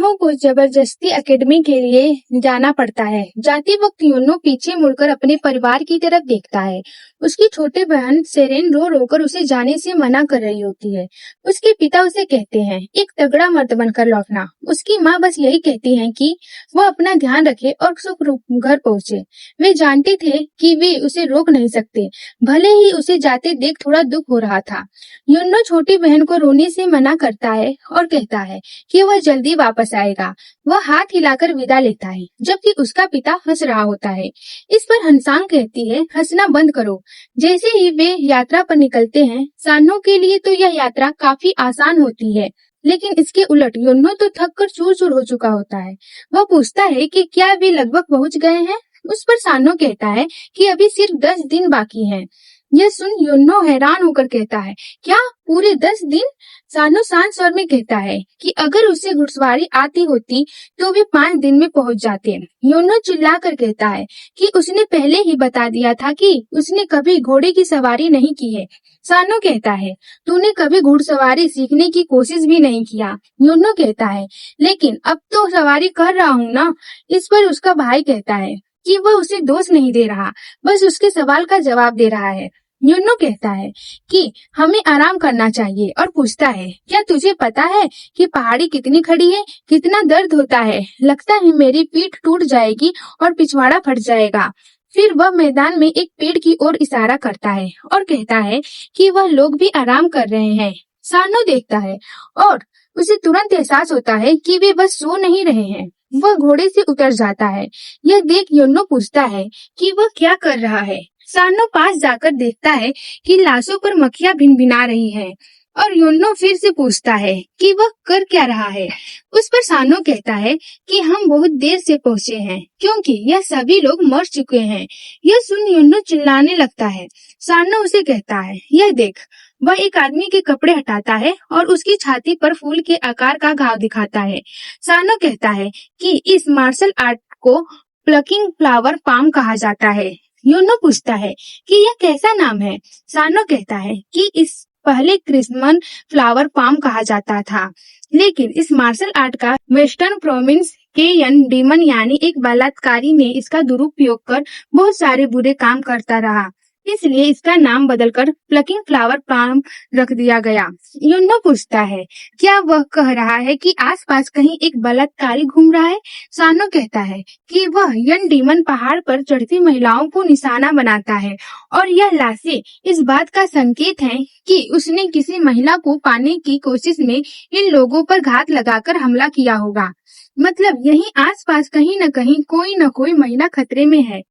युन्नो को जबरदस्ती एकेडमी के लिए जाना पड़ता है। जाते वक्त युन्नो पीछे मुड़कर अपने परिवार की तरफ देखता है। उसकी छोटी बहन सेरेन रो रोकर उसे जाने से मना कर रही होती है। उसके पिता उसे कहते हैं एक तगड़ा मर्द बनकर लौटना। उसकी माँ बस यही कहती है कि वह अपना ध्यान रखे और सुखरूप घर पहुँचे। वे जानते थे कि वे उसे रोक नहीं सकते, भले ही उसे जाते देख थोड़ा दुख हो रहा था। युन्नो छोटी बहन को रोने से मना करता है और कहता है कि वह जल्दी वापस आएगा। वह हाथ हिलाकर विदा लेता है, जबकि उसका पिता हंस रहा होता है। इस पर हंसांग कहती है हंसना बंद करो। जैसे ही वे यात्रा पर निकलते हैं, सान्नो के लिए तो यह यात्रा काफी आसान होती है, लेकिन इसके उलट युन्नो तो थक कर चूर चूर हो चुका होता है। वह पूछता है कि क्या वे लगभग पहुंच गए हैं। उस पर सान्नो कहता है कि अभी सिर्फ 10 दिन बाकी हैं। यह सुन युन्नो हैरान होकर कहता है क्या पूरे 10 दिन? सान्नो शांत स्वर में कहता है कि अगर उसे घुड़सवारी आती होती तो वे 5 दिन में पहुंच जाते। युन्नो चिल्लाकर कहता है कि उसने पहले ही बता दिया था कि उसने कभी घोड़े की सवारी नहीं की है। सान्नो कहता है तूने कभी घुड़सवारी सीखने की कोशिश भी नहीं किया। युन्नो कहता है लेकिन अब तो सवारी कर रहा हूँ ना। इस पर उसका भाई कहता है कि वह उसे दोष नहीं दे रहा, बस उसके सवाल का जवाब दे रहा है। युन्नो कहता है कि हमें आराम करना चाहिए और पूछता है क्या तुझे पता है कि पहाड़ी कितनी खड़ी है, कितना दर्द होता है, लगता है मेरी पीठ टूट जाएगी और पिछवाड़ा फट जाएगा। फिर वह मैदान में एक पेड़ की ओर इशारा करता है और कहता है कि वह लोग भी आराम कर रहे हैं। सान्नो देखता है और उसे तुरंत एहसास होता है कि वे बस सो नहीं रहे हैं। वह घोड़े से उतर जाता है। यह देख युन्नो पूछता है कि वह क्या कर रहा है। सान्नो पास जाकर देखता है कि लाशों पर मक्खियां भिनभिना रही हैं और युन्नो फिर से पूछता है कि वह कर क्या रहा है। उस पर सान्नो कहता है कि हम बहुत देर से पहुंचे हैं क्योंकि यह सभी लोग मर चुके हैं। यह सुन युन्नो चिल्लाने लगता है। सान्नो उसे कहता है यह देख। वह एक आदमी के कपड़े हटाता है और उसकी छाती पर फूल के आकार का घाव दिखाता है। सान्नो कहता है कि इस मार्शल आर्ट को प्लकिंग फ्लावर पाम कहा जाता है। युन्नो पूछता है कि यह कैसा नाम है। सान्नो कहता है कि इस पहले क्रिस्मन फ्लावर पाम कहा जाता था, लेकिन इस मार्शल आर्ट का वेस्टर्न प्रोविंस के डीमन यानी एक बलात्कारी ने इसका दुरुपयोग कर बहुत सारे बुरे काम करता रहा, इसलिए इसका नाम बदलकर प्लकिंग फ्लावर पाम रख दिया गया। युन्नो पूछता है क्या वह कह रहा है कि आसपास कहीं एक बलात्कारी घूम रहा है। सान्नो कहता है कि वह डीमन पहाड़ पर चढ़ती महिलाओं को निशाना बनाता है और यह लाशें इस बात का संकेत है कि उसने किसी महिला को पाने की कोशिश में इन लोगों पर घात लगाकर हमला किया होगा। मतलब यहीं आसपास कहीं न कोई महिला खतरे में है।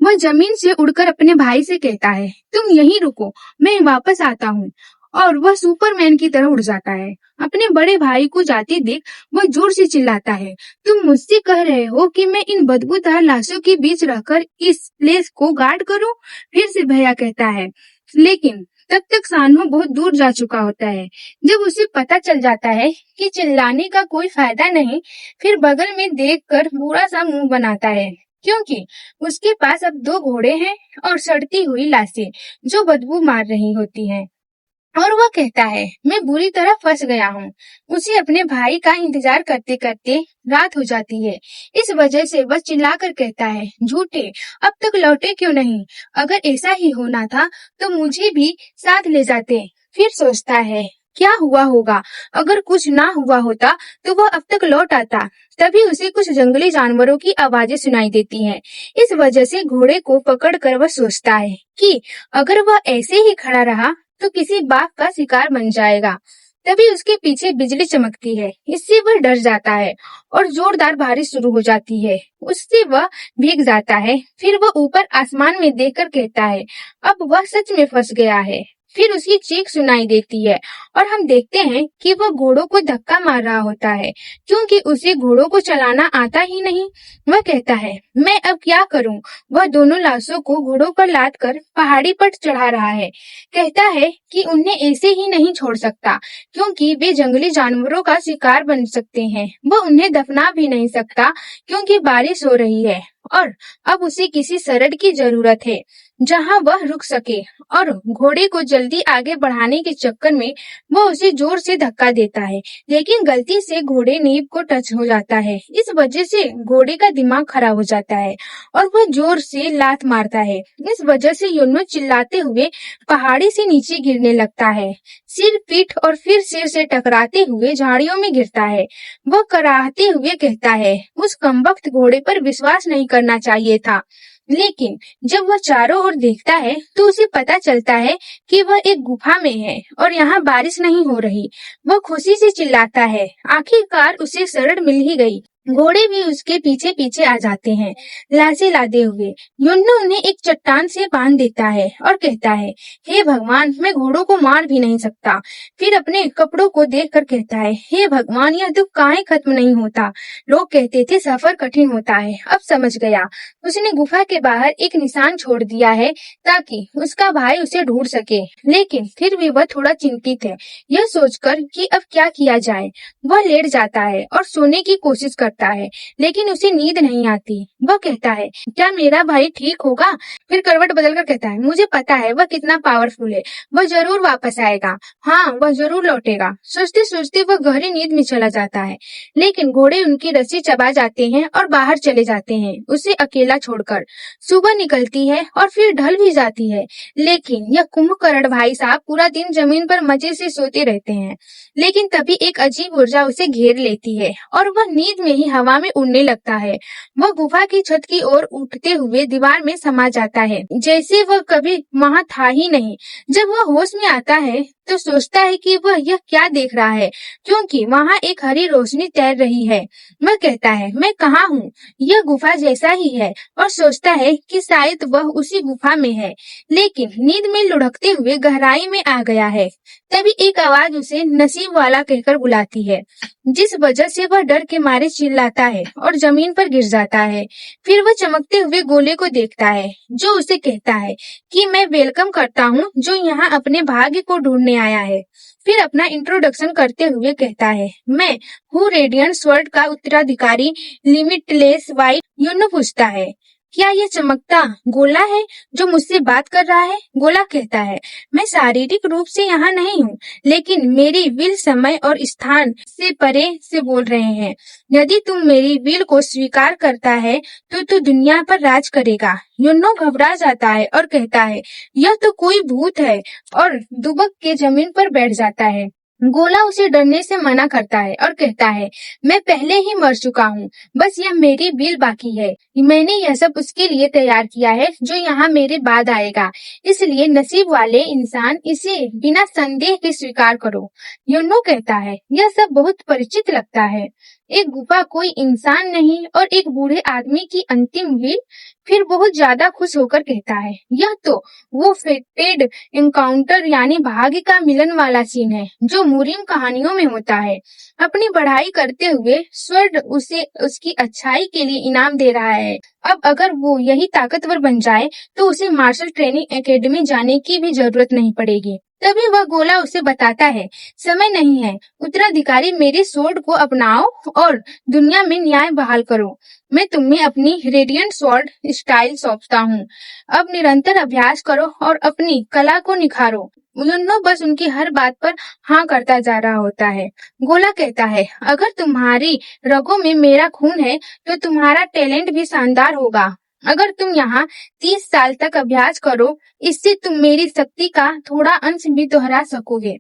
वह जमीन से उड़कर अपने भाई से कहता है तुम यहीं रुको, मैं वापस आता हूँ। और वह सुपरमैन की तरह उड़ जाता है। अपने बड़े भाई को जाते देख वह जोर से चिल्लाता है तुम मुझसे कह रहे हो कि मैं इन बदबूदार लाशों के बीच रहकर इस प्लेस को गार्ड करूं? फिर से भैया कहता है, लेकिन तब तक सान्नो बहुत दूर जा चुका होता है। जब उसे पता चल जाता है कि चिल्लाने का कोई फायदा नहीं, फिर बगल में देखकर बुरा सा मुंह बनाता है क्योंकि उसके पास अब 2 घोड़े हैं और सड़ती हुई लाशें जो बदबू मार रही होती हैं। और वह कहता है मैं बुरी तरह फंस गया हूँ। उसे अपने भाई का इंतजार करते करते रात हो जाती है। इस वजह से वह चिल्लाकर कहता है झूठे, अब तक लौटे क्यों नहीं? अगर ऐसा ही होना था तो मुझे भी साथ ले जाते। फिर सोचता है क्या हुआ होगा, अगर कुछ ना हुआ होता तो वह अब तक लौट आता। तभी उसे कुछ जंगली जानवरों की आवाजें सुनाई देती हैं। इस वजह से घोड़े को पकड़कर वह सोचता है कि अगर वह ऐसे ही खड़ा रहा तो किसी बाघ का शिकार बन जाएगा। तभी उसके पीछे बिजली चमकती है। इससे वह डर जाता है और जोरदार बारिश शुरू हो जाती है। उससे वह भीग जाता है। फिर वह ऊपर आसमान में देखकर कहता है अब वह सच में फंस गया है। फिर उसकी चीख सुनाई देती है और हम देखते हैं कि वह घोड़ों को धक्का मार रहा होता है क्योंकि उसे घोड़ों को चलाना आता ही नहीं। वह कहता है मैं अब क्या करूं? वह दोनों लाशों को घोड़ों पर लाद कर पहाड़ी पर चढ़ा रहा है। कहता है कि उन्हें ऐसे ही नहीं छोड़ सकता क्योंकि वे जंगली जानवरों का शिकार बन सकते हैं। वह उन्हें दफना भी नहीं सकता क्योंकि बारिश हो रही है और अब उसे किसी शरड की जरूरत है। जहां वह रुक सके, और घोड़े को जल्दी आगे बढ़ाने के चक्कर में वह उसे जोर से धक्का देता है, लेकिन गलती से घोड़े नीब को टच हो जाता है। इस वजह से घोड़े का दिमाग खराब हो जाता है और वह जोर से लात मारता है। इस वजह से योनो चिल्लाते हुए पहाड़ी से नीचे गिरने लगता है, सिर, पीठ और फिर सिर से टकराते हुए झाड़ियों में गिरता है। वह कराहते हुए कहता है, उस कमबख्त घोड़े पर विश्वास नहीं करना चाहिए था। लेकिन जब वह चारों ओर देखता है तो उसे पता चलता है कि वह एक गुफा में है और यहाँ बारिश नहीं हो रही। वह खुशी से चिल्लाता है, आखिरकार उसे शरण मिल ही गई। घोड़े भी उसके पीछे पीछे आ जाते हैं, लाशें लादे हुए। युन्नो उन्हें एक चट्टान से बांध देता है और कहता है, हे भगवान, मैं घोड़ों को मार भी नहीं सकता। फिर अपने कपड़ों को देखकर कहता है, हे भगवान, यह दुख काहे खत्म नहीं होता। लोग कहते थे सफर कठिन होता है, अब समझ गया। उसने गुफा के बाहर एक निशान छोड़ दिया है ताकि उसका भाई उसे ढूंढ सके, लेकिन फिर भी वह थोड़ा चिंतित है, यह सोचकर कि अब क्या किया जाए। वह लेट जाता है और सोने की कोशिश करता है, लेकिन उसे नींद नहीं आती। वह कहता है, क्या मेरा भाई ठीक होगा? फिर करवट बदलकर कहता है, मुझे पता है वह कितना पावरफुल है, वह जरूर वापस आएगा। हाँ, वह जरूर लौटेगा। सोचते सोचते वह गहरी नींद में चला जाता है, लेकिन घोड़े उनकी रस्सी चबा जाते हैं और बाहर चले जाते हैं, उसे अकेला छोड़कर। सुबह निकलती है और फिर ढल भी जाती है, लेकिन यह कुंभकर्ण भाई साहब पूरा दिन जमीन पर मजे से सोते रहते हैं। लेकिन तभी एक अजीब ऊर्जा उसे घेर लेती है और वह नींद में ही हवा में उड़ने लगता है। वह गुफा की छत की ओर उठते हुए दीवार में समा जाता है, जैसे वह कभी वहां था ही नहीं। जब वह होश में आता है तो सोचता है कि वह यह क्या देख रहा है, क्योंकि वहां एक हरी रोशनी तैर रही है। वह कहता है, मैं कहाँ हूँ? यह गुफा जैसा ही है, और सोचता है कि शायद वह उसी गुफा में है, लेकिन नींद में लुढ़कते हुए गहराई में आ गया है। तभी एक आवाज उसे नसीब वाला कहकर बुलाती है, जिस वजह से वह डर के मारे चिल्लाता है और जमीन पर गिर जाता है। फिर वह चमकते हुए गोले को देखता है, जो उसे कहता है कि मैं वेलकम करता हूँ, जो यहाँ अपने भाग्य को ढूंढने आया है। फिर अपना इंट्रोडक्शन करते हुए कहता है, मैं हूँ रेडियंट स्वॉर्ड का उत्तराधिकारी, लिमिटलेस वाइट। युनो पूछता है, क्या यह चमकता गोला है जो मुझसे बात कर रहा है? गोला कहता है, मैं शारीरिक रूप से यहाँ नहीं हूँ, लेकिन मेरी विल समय और स्थान से परे से बोल रहे हैं। यदि तुम मेरी विल को स्वीकार करता है तो तू दुनिया पर राज करेगा। युन्नो घबरा जाता है और कहता है, यह तो कोई भूत है, और दुबक के जमीन पर बैठ जाता है। गोला उसे डरने से मना करता है और कहता है, मैं पहले ही मर चुका हूँ, बस यह मेरी विल बाकी है। मैंने यह सब उसके लिए तैयार किया है जो यहाँ मेरे बाद आएगा, इसलिए नसीब वाले इंसान इसे बिना संदेह के स्वीकार करो। योनो कहता है, यह सब बहुत परिचित लगता है। एक गुफा, कोई इंसान नहीं, और एक बूढ़े आदमी की अंतिम विल। फिर बहुत ज्यादा खुश होकर कहता है, यह तो वो फेटेड एनकाउंटर यानी भाग्य का मिलन वाला सीन है जो मुरीम कहानियों में होता है। अपनी पढ़ाई करते हुए स्वर्ड उसे उसकी अच्छाई के लिए इनाम दे रहा है। अब अगर वो यही ताकतवर बन जाए तो उसे मार्शल ट्रेनिंग एकेडमी जाने की भी जरूरत नहीं पड़ेगी। तभी वह गोला उसे बताता है, समय नहीं है उत्तराधिकारी, मेरे स्वॉर्ड को अपनाओ और दुनिया में न्याय बहाल करो। मैं तुम्हें अपनी रेडियंट स्वॉर्ड स्टाइल सौंपता हूँ। अब निरंतर अभ्यास करो और अपनी कला को निखारो। युन्नो बस उनकी हर बात पर हाँ करता जा रहा होता है। गोला कहता है, अगर तुम्हारी रगों में मेरा खून है तो तुम्हारा टैलेंट भी शानदार होगा। अगर तुम यहाँ 30 साल तक अभ्यास करो, इससे तुम मेरी शक्ति का थोड़ा अंश भी दोहरा सकोगे।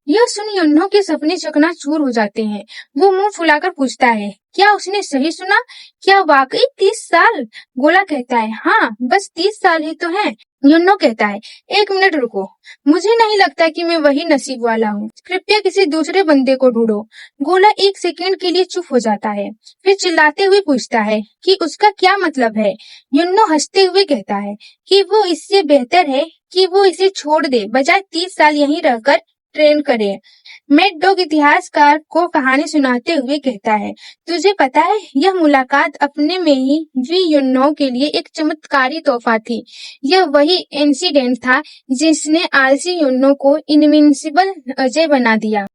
यह सुन युन्नो के सपने चकनाचूर हो जाते हैं। वो मुंह फुलाकर पूछता है, क्या उसने सही सुना? क्या वाकई 30 साल? गोला कहता है, हाँ, बस 30 साल ही तो हैं। युन्नो कहता है, एक मिनट रुको, मुझे नहीं लगता कि मैं वही नसीब वाला हूँ। कृपया किसी दूसरे बंदे को ढूंढो। गोला एक सेकंड के लिए चुप हो जाता है, फिर चिल्लाते हुए पूछता है कि उसका क्या मतलब है? युन्नो हंसते हुए कहता है कि वो इससे बेहतर है कि वो इसे छोड़ दे, बजाय 30 साल यहीं रहकर ट्रेन करे। मैड डॉग इतिहासकार को कहानी सुनाते हुए कहता है, तुझे पता है, यह मुलाकात अपने में ही वी युन्नो के लिए एक चमत्कारी तोहफा थी। यह वही इंसिडेंट था जिसने आलसी युन्नो को इनविंसिबल अजय बना दिया।